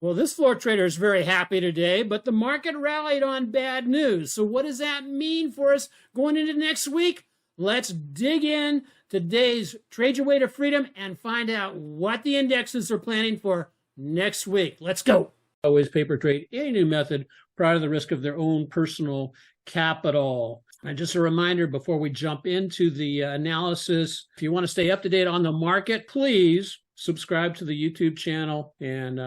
Well, this floor trader is very happy today, but the market rallied on bad news. So what does that mean for us going into next week? Let's dig in today's Trade Your Way to Freedom and find out what the indexes are planning for next week. Let's go. Always paper trade any new method prior to the risk of their own personal capital. And just a reminder before we jump into the analysis, if you want to stay up to date on the market, please subscribe to the YouTube channel and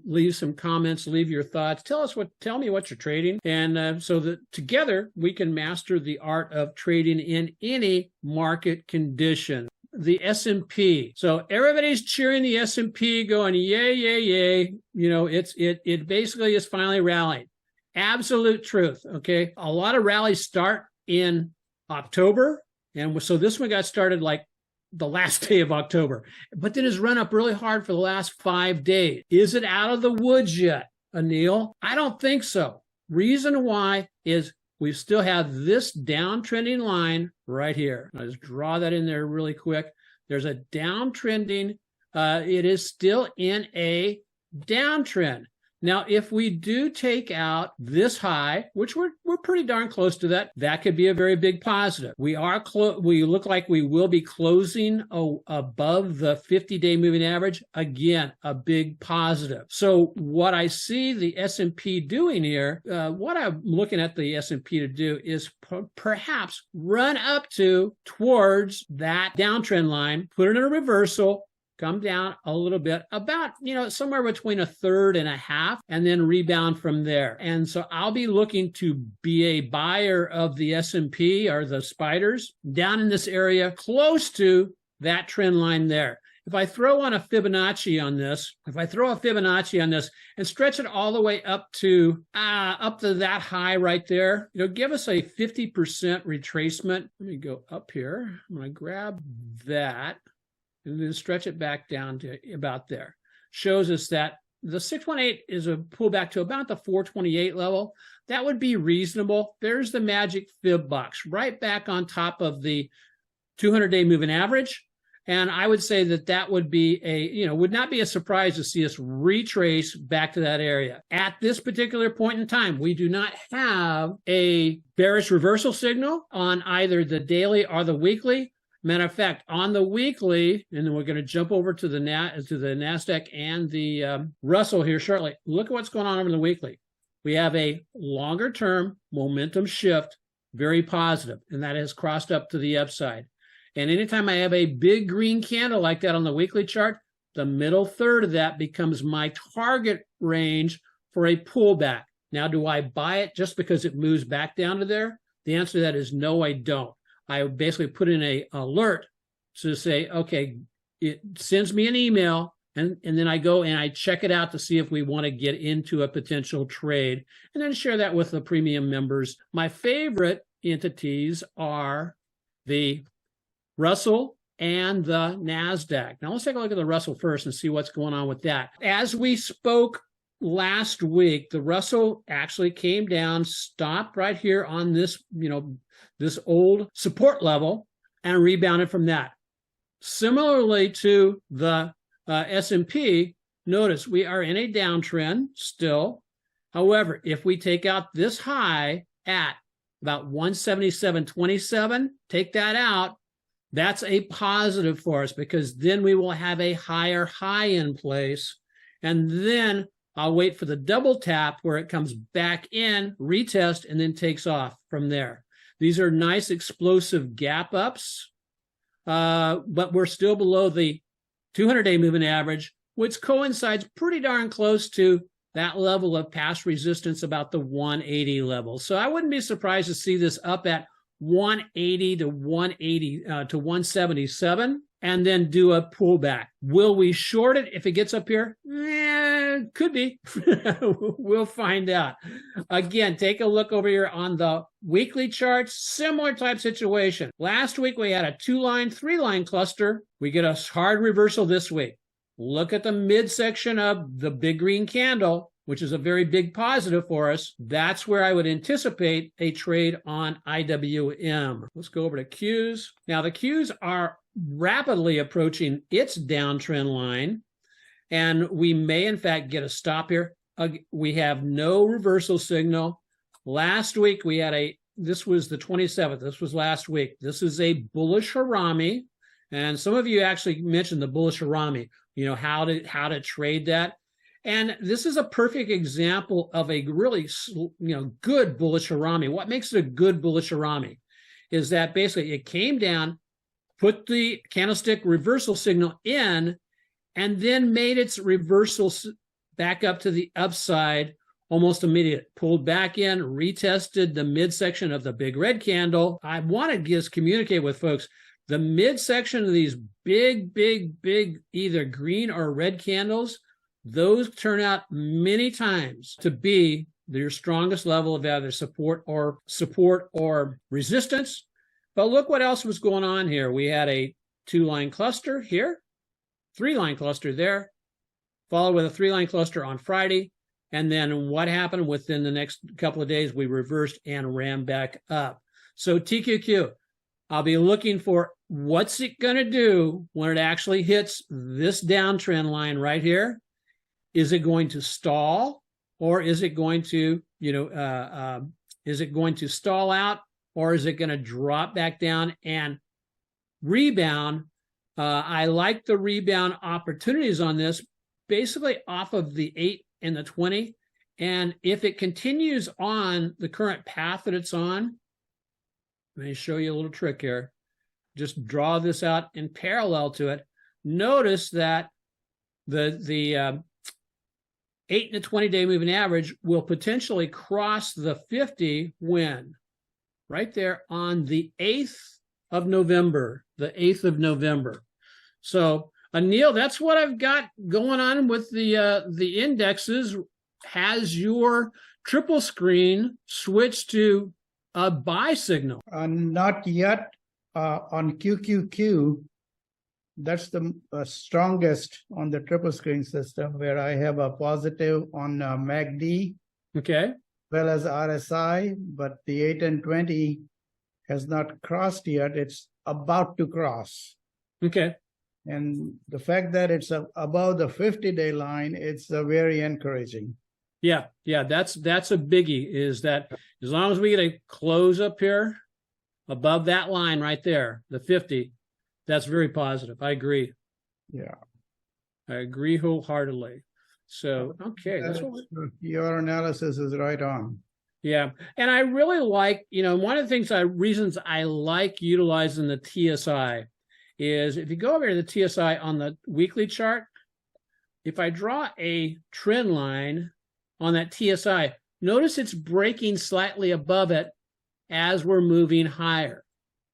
leave some comments, leave your thoughts. Tell me what you're trading. And so that together we can master the art of trading in any market condition. The S&P. So everybody's cheering the S&P, going, yay, yay, yay. You know, it basically is finally rallying. Absolute truth. Okay. A lot of rallies start in October. And so this one got started like the last day of October, but then has run up really hard for the last 5 days. Is it out of the woods yet, Anil? I don't think so. Reason why is we still have this downtrending line right here. I'll just draw that in there really quick. There's a downtrending. It is still in a downtrend. Now, if we do take out this high, which we're pretty darn close to that, that could be a very big positive. We look like we will be closing above the 50-day moving average. Again, a big positive. So what I see the S&P doing here, what I'm looking at the S&P to do is perhaps run up towards that downtrend line, put it in a reversal, come down a little bit, about, somewhere between 1/3 and 1/2, and then rebound from there. And so I'll be looking to be a buyer of the S&P or the spiders down in this area close to that trend line there. If I throw on a Fibonacci on this, and stretch it all the way up to that high right there, give us a 50% retracement. Let me go up here. I'm going to grab that and then stretch it back down to about there. Shows us that the 618 is a pullback to about the 428 level. That would be reasonable. There's the magic fib box right back on top of the 200-day moving average. And I would say that would be would not be a surprise to see us retrace back to that area. At this particular point in time, we do not have a bearish reversal signal on either the daily or the weekly. Matter of fact, on the weekly, and then we're going to jump over to the NASDAQ and the Russell here shortly. Look at what's going on over the weekly. We have a longer-term momentum shift, very positive, and that has crossed up to the upside. And anytime I have a big green candle like that on the weekly chart, the middle third of that becomes my target range for a pullback. Now, do I buy it just because it moves back down to there? The answer to that is no, I don't. I basically put in an alert to say, okay, it sends me an email, and then I go and I check it out to see if we want to get into a potential trade, and then share that with the premium members. My favorite entities are the Russell and the NASDAQ. Now let's take a look at the Russell first and see what's going on with that. As we spoke last week, the Russell actually came down, stopped right here on this, this old support level, and rebounded from that. Similarly to the S&P, notice we are in a downtrend still. However, if we take out this high at about 177.27, take that out, that's a positive for us, because then we will have a higher high in place, and then I'll wait for the double tap where it comes back in, retest, and then takes off from there. These are nice explosive gap ups, but we're still below the 200-day moving average, which coincides pretty darn close to that level of past resistance, about the 180 level. So I wouldn't be surprised to see this up at 180 to 177, and then do a pullback. Will we short it if it gets up here? Could be. We'll find out. Again, take a look over here on the weekly charts. Similar type situation. Last week we had a 2-line, 3-line cluster. We get a hard reversal this week. Look at the midsection of the big green candle, which is a very big positive for us. That's where I would anticipate a trade on IWM. Let's go over to Qs. Now the Qs are rapidly approaching its downtrend line. And we may, in fact, get a stop here. We have no reversal signal. Last week, we had this was the 27th. This was last week. This is a bullish harami. And some of you actually mentioned the bullish harami, how to trade that. And this is a perfect example of a really, good bullish harami. What makes it a good bullish harami is that basically it came down, put the candlestick reversal signal in, and then made its reversal back up to the upside almost immediate. Pulled back in, retested the midsection of the big red candle. I want to just communicate with folks, the midsection of these big, either green or red candles, those turn out many times to be your strongest level of either support or resistance. But look what else was going on here. We had a 2-line cluster here, 3-line cluster there, followed with a 3-line cluster on Friday. And then what happened within the next couple of days, we reversed and ran back up. So TQQ, I'll be looking for what's it going to do when it actually hits this downtrend line right here. Is it going to stall, or is it going to, stall out, or is it going to drop back down and rebound? I like the rebound opportunities on this, basically off of the 8 and the 20. And if it continues on the current path that it's on, let me show you a little trick here. Just draw this out in parallel to it. Notice that the 8 and the 20-day moving average will potentially cross the 50 when? Right there on the 8th of November, the 8th of November. So, Anil, that's what I've got going on with the indexes. Has your triple screen switched to a buy signal? Not yet. On QQQ, that's the strongest on the triple screen system, where I have a positive on MACD, okay, well as RSI, but the 8 and 20 has not crossed yet. It's about to cross. Okay. And the fact that it's above the 50-day line, it's very encouraging. Yeah, that's a biggie, is that as long as we get a close up here above that line right there, the 50, that's very positive. I agree. Yeah. I agree wholeheartedly. So, okay. That's what your analysis is right on. Yeah. And I really like, one of the reasons I like utilizing the TSI is if you go over to the TSI on the weekly chart, if I draw a trend line on that TSI, notice it's breaking slightly above it as we're moving higher.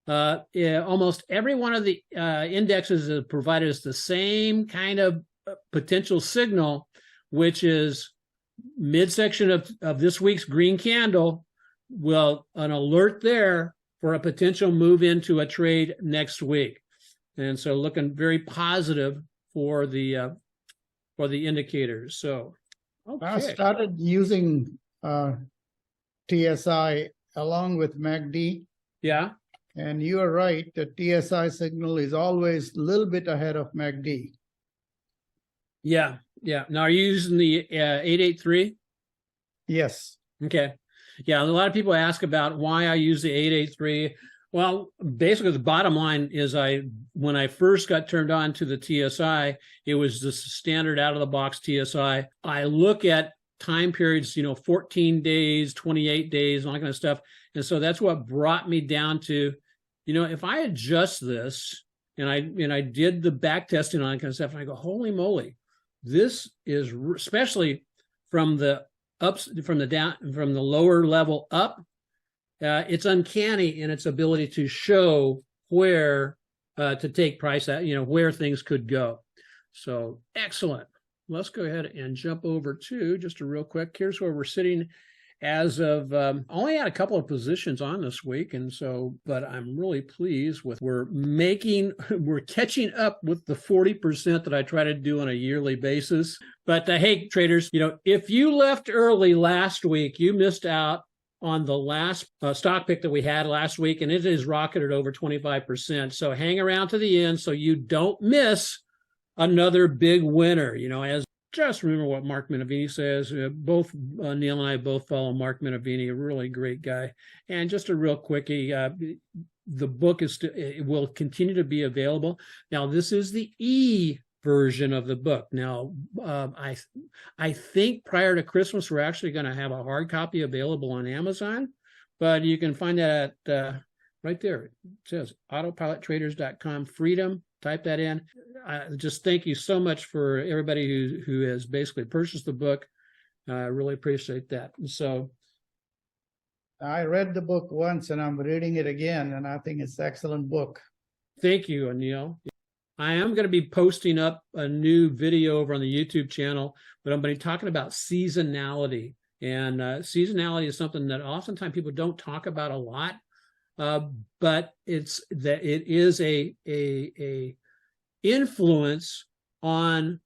Almost every one of the indexes has provided us the same kind of potential signal, which is midsection of this week's green candle, an alert there for a potential move into a trade next week. And so looking very positive for the indicators. So, okay. I started using TSI along with MACD. Yeah. And you are right, the TSI signal is always a little bit ahead of MACD. Yeah. Now, are you using the 883? Yes. Okay. Yeah, a lot of people ask about why I use the 883. Well, basically, the bottom line is when I first got turned on to the TSI, it was the standard out-of-the-box TSI. I look at time periods, 14 days, 28 days, all that kind of stuff. And so that's what brought me down to, if I adjust this and I did the back testing on that kind of stuff, and I go, holy moly, this is, especially from the lower level up, it's uncanny in its ability to show where to take price at, where things could go. So excellent. Let's go ahead and jump over to just a real quick. Here's where we're sitting as of, only had a couple of positions on this week. And so, but I'm really pleased with, we're catching up with the 40% that I try to do on a yearly basis. But hey, traders, if you left early last week, you missed out on the last stock pick that we had last week, and it is rocketed over 25%. So hang around to the end so you don't miss another big winner. You know, as just remember what Mark Minervini says. Both Neil and I both follow Mark Minervini, a really great guy. And just a real quickie, the book it will continue to be available. Now, this is the E version of the book. Now, I think prior to Christmas, we're actually going to have a hard copy available on Amazon, but you can find that at right there. It says autopilottraders.com freedom. Type that in. Just thank you so much for everybody who has basically purchased the book. I really appreciate that. So I read the book once and I'm reading it again, and I think it's an excellent book. thank you, Anil. I am going to be posting up a new video over on the YouTube channel, but I'm going to be talking about seasonality. And seasonality is something that oftentimes people don't talk about a lot. But it is a influence on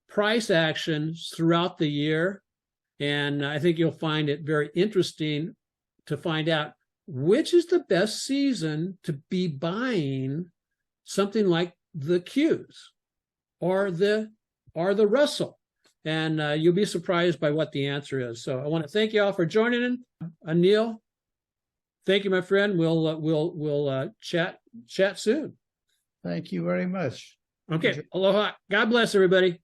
price actions throughout the year, and I think you'll find it very interesting to find out which is the best season to be buying something like the Qs or the Russell, and you'll be surprised by what the answer is. So I want to thank you all for joining in. Anil, thank you, my friend. We'll chat soon. Thank you very much. Okay. Aloha. God bless everybody.